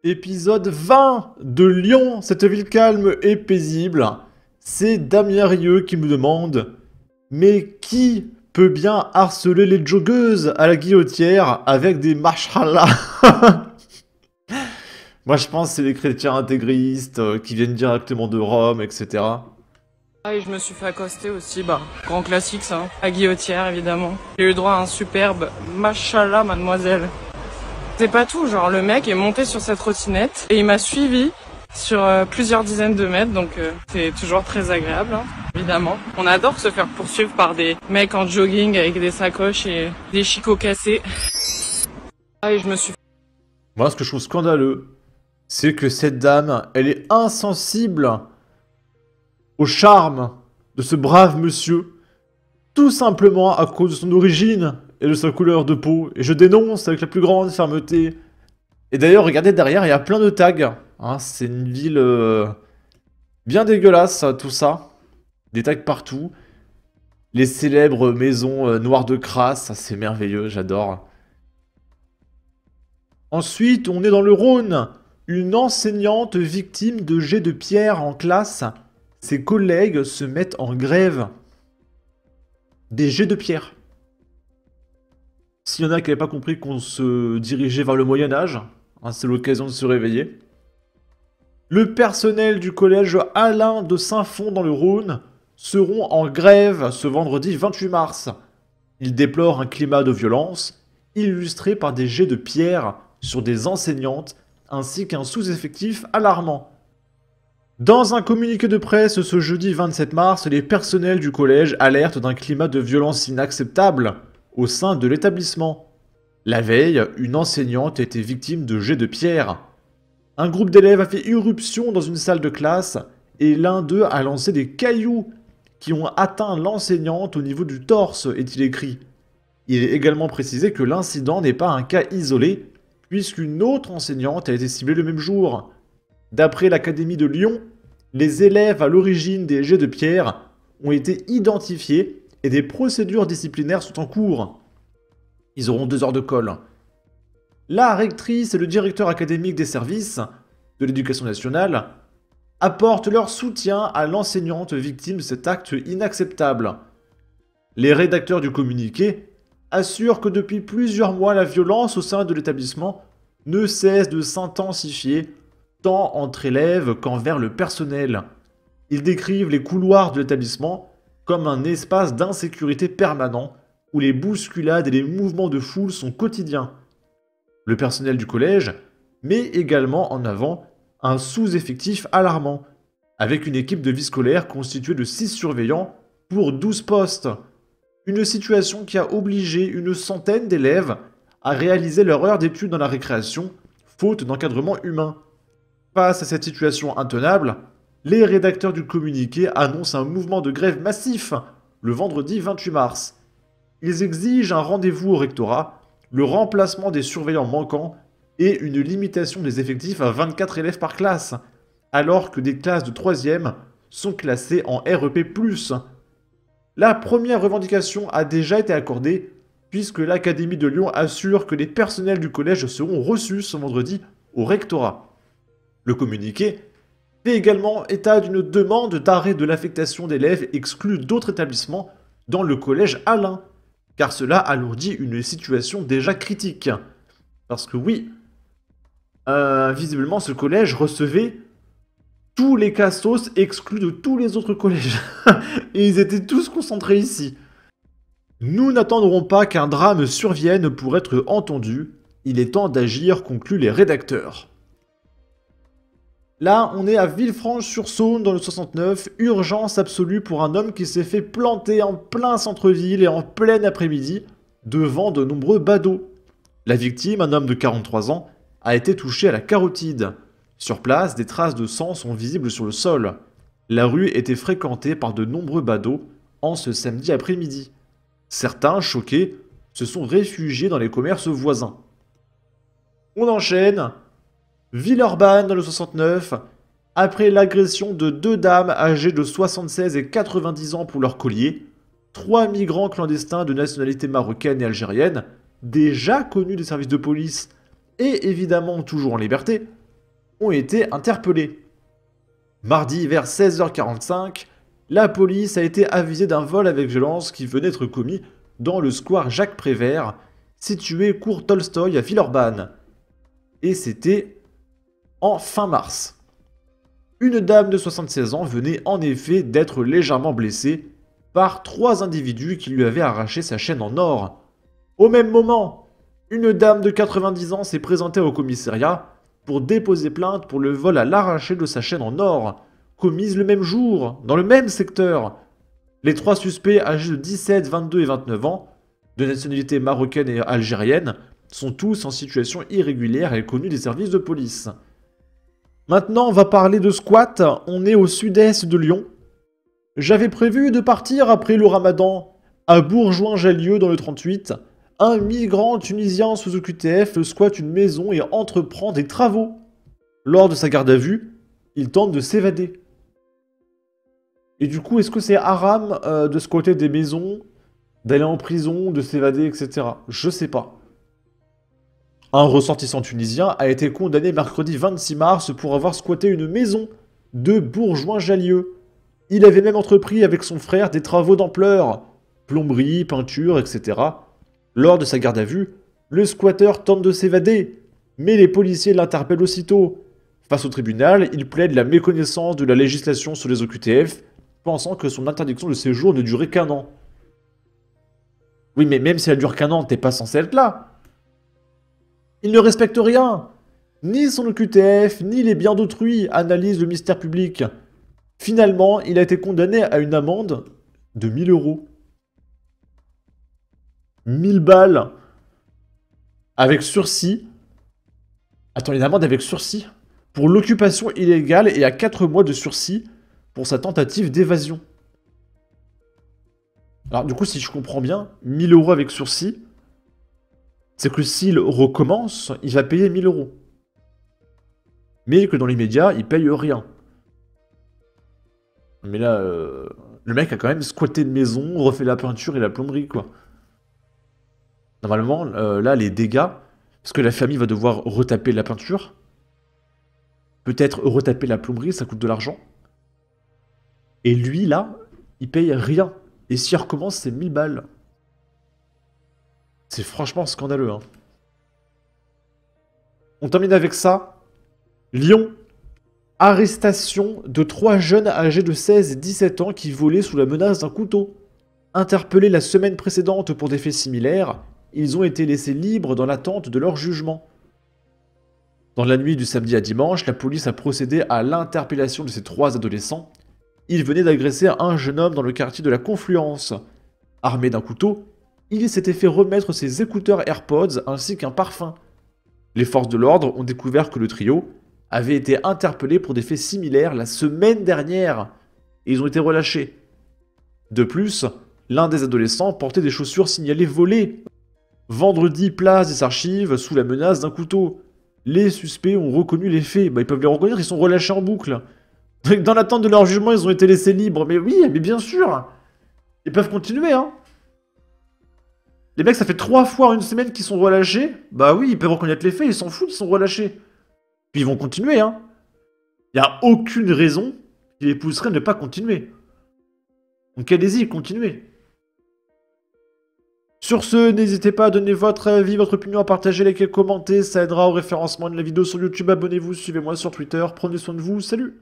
Épisode 20 de Lyon, cette ville calme et paisible. C'est Damien Rieu qui me demande: mais qui peut bien harceler les joggeuses à la guillotière avec des marshmallows? Moi je pense que c'est les chrétiens intégristes qui viennent directement de Rome, etc. Ah, et je me suis fait accoster aussi, grand classique ça, à Guillotière évidemment. J'ai eu droit à un superbe Machallah mademoiselle. C'est pas tout, genre le mec est monté sur cette trottinette et il m'a suivi sur plusieurs dizaines de mètres, donc c'est toujours très agréable, hein, évidemment. On adore se faire poursuivre par des mecs en jogging avec des sacoches et des chicots cassés. Ah, et je me suis... Moi ce que je trouve scandaleux, c'est que cette dame, elle est insensible au charme de ce brave monsieur, tout simplement à cause de son origine et de sa couleur de peau, et je dénonce avec la plus grande fermeté. Et d'ailleurs, regardez derrière, il y a plein de tags, hein, c'est une ville bien dégueulasse, tout ça, des tags partout, les célèbres maisons noires de crasse, ça c'est merveilleux, j'adore. Ensuite, on est dans le Rhône, une enseignante victime de jets de pierre en classe. Ses collègues se mettent en grève. Des jets de pierre. S'il y en a qui n'avaient pas compris qu'on se dirigeait vers le Moyen-Âge, hein, c'est l'occasion de se réveiller. Le personnel du collège Alain de Saint-Fond dans le Rhône seront en grève ce vendredi 28 mars. Ils déplorent un climat de violence, illustré par des jets de pierre sur des enseignantes, ainsi qu'un sous-effectif alarmant. Dans un communiqué de presse ce jeudi 27 mars, les personnels du collège alertent d'un climat de violence inacceptable au sein de l'établissement. La veille, une enseignante a été victime de jets de pierre. Un groupe d'élèves a fait irruption dans une salle de classe et l'un d'eux a lancé des cailloux qui ont atteint l'enseignante au niveau du torse, est-il écrit. Il est également précisé que l'incident n'est pas un cas isolé, puisqu'une autre enseignante a été ciblée le même jour. D'après l'Académie de Lyon, les élèves à l'origine des jets de pierre ont été identifiés et des procédures disciplinaires sont en cours. Ils auront 2 heures de colle. La rectrice et le directeur académique des services de l'éducation nationale apportent leur soutien à l'enseignante victime de cet acte inacceptable. Les rédacteurs du communiqué assurent que depuis plusieurs mois, la violence au sein de l'établissement ne cesse de s'intensifier, tant entre élèves qu'envers le personnel. Ils décrivent les couloirs de l'établissement comme un espace d'insécurité permanent où les bousculades et les mouvements de foule sont quotidiens. Le personnel du collège met également en avant un sous-effectif alarmant, avec une équipe de vie scolaire constituée de 6 surveillants pour 12 postes. Une situation qui a obligé une centaine d'élèves à réaliser leur heure d'études dans la récréation, faute d'encadrement humain. Face à cette situation intenable, les rédacteurs du communiqué annoncent un mouvement de grève massif le vendredi 28 mars. Ils exigent un rendez-vous au rectorat, le remplacement des surveillants manquants et une limitation des effectifs à 24 élèves par classe, alors que des classes de 3e sont classées en REP+. La première revendication a déjà été accordée, puisque l'Académie de Lyon assure que les personnels du collège seront reçus ce vendredi au rectorat. Le communiqué fait également état d'une demande d'arrêt de l'affectation d'élèves exclus d'autres établissements dans le collège Alain, car cela alourdit une situation déjà critique. Parce que oui, visiblement ce collège recevait tous les castos exclus de tous les autres collèges. Et ils étaient tous concentrés ici. Nous n'attendrons pas qu'un drame survienne pour être entendu. Il est temps d'agir, concluent les rédacteurs. Là, on est à Villefranche-sur-Saône dans le 69, urgence absolue pour un homme qui s'est fait planter en plein centre-ville et en plein après-midi devant de nombreux badauds. La victime, un homme de 43 ans, a été touché à la carotide. Sur place, des traces de sang sont visibles sur le sol. La rue était fréquentée par de nombreux badauds en ce samedi après-midi. Certains, choqués, se sont réfugiés dans les commerces voisins. On enchaîne. Villeurbanne dans le 69, après l'agression de 2 dames âgées de 76 et 90 ans pour leur collier, 3 migrants clandestins de nationalité marocaine et algérienne, déjà connus des services de police et évidemment toujours en liberté, ont été interpellés. Mardi, vers 16h45, la police a été avisée d'un vol avec violence qui venait d'être commis dans le square Jacques Prévert, situé cours Tolstoï à Villeurbanne. Et c'était en fin mars. Une dame de 76 ans venait en effet d'être légèrement blessée par 3 individus qui lui avaient arraché sa chaîne en or. Au même moment, une dame de 90 ans s'est présentée au commissariat pour déposer plainte pour le vol à l'arraché de sa chaîne en or, commise le même jour, dans le même secteur. Les 3 suspects âgés de 17, 22 et 29 ans, de nationalité marocaine et algérienne, sont tous en situation irrégulière et connus des services de police. Maintenant, on va parler de squat. On est au sud-est de Lyon. J'avais prévu de partir après le ramadan à Bourgoin-Jallieu dans le 38. Un migrant tunisien sous OQTF squatte une maison et entreprend des travaux. Lors de sa garde à vue, il tente de s'évader. Et du coup, est-ce que c'est haram de squatter des maisons, d'aller en prison, de s'évader, etc. Je sais pas. Un ressortissant tunisien a été condamné mercredi 26 mars pour avoir squatté une maison de Bourgoin-Jallieu. Il avait même entrepris avec son frère des travaux d'ampleur, plomberie, peinture, etc. Lors de sa garde à vue, le squatteur tente de s'évader, mais les policiers l'interpellent aussitôt. Face au tribunal, il plaide la méconnaissance de la législation sur les OQTF, pensant que son interdiction de séjour ne durait qu'un an. Oui, mais même si elle dure qu'un an, t'es pas censé être là. Il ne respecte rien. Ni son OQTF, ni les biens d'autrui, analyse le mystère public. Finalement, il a été condamné à une amende de 1 000 €. 1000 balles. Avec sursis. Attends, une amende avec sursis pour l'occupation illégale et à 4 mois de sursis pour sa tentative d'évasion. Alors du coup, si je comprends bien, 1 000 € avec sursis, c'est que s'il recommence, il va payer 1 000 €. Mais que dans l'immédiat, il paye rien. Mais là, le mec a quand même squatté une maison, refait la peinture et la plomberie, quoi. Normalement, là, les dégâts, parce que la famille va devoir retaper la peinture, peut-être retaper la plomberie, ça coûte de l'argent. Et lui, là, il paye rien. Et s'il recommence, c'est 1000 balles. C'est franchement scandaleux, hein. On termine avec ça. Lyon. Arrestation de 3 jeunes âgés de 16 et 17 ans qui volaient sous la menace d'un couteau. Interpellés la semaine précédente pour des faits similaires, ils ont été laissés libres dans l'attente de leur jugement. Dans la nuit du samedi à dimanche, la police a procédé à l'interpellation de ces 3 adolescents. Ils venaient d'agresser un jeune homme dans le quartier de la Confluence. Armé d'un couteau, il s'était fait remettre ses écouteurs AirPods ainsi qu'un parfum. Les forces de l'ordre ont découvert que le trio avait été interpellé pour des faits similaires la semaine dernière et ils ont été relâchés. De plus, l'un des adolescents portait des chaussures signalées volées. Vendredi, place des archives sous la menace d'un couteau. Les suspects ont reconnu les faits. Ils peuvent les reconnaître, ils sont relâchés en boucle. Dans l'attente de leur jugement, ils ont été laissés libres. Mais oui, mais bien sûr. Ils peuvent continuer, hein. Les mecs, ça fait 3 fois en une semaine qu'ils sont relâchés. Bah oui, ils peuvent reconnaître les faits, ils s'en foutent, ils sont relâchés. Puis ils vont continuer, hein. Il n'y a aucune raison qui les pousserait de ne pas continuer. Donc allez-y, continuez. Sur ce, n'hésitez pas à donner votre avis, votre opinion, à partager, liker, commenter, ça aidera au référencement de la vidéo sur YouTube. Abonnez-vous, suivez-moi sur Twitter, prenez soin de vous, salut!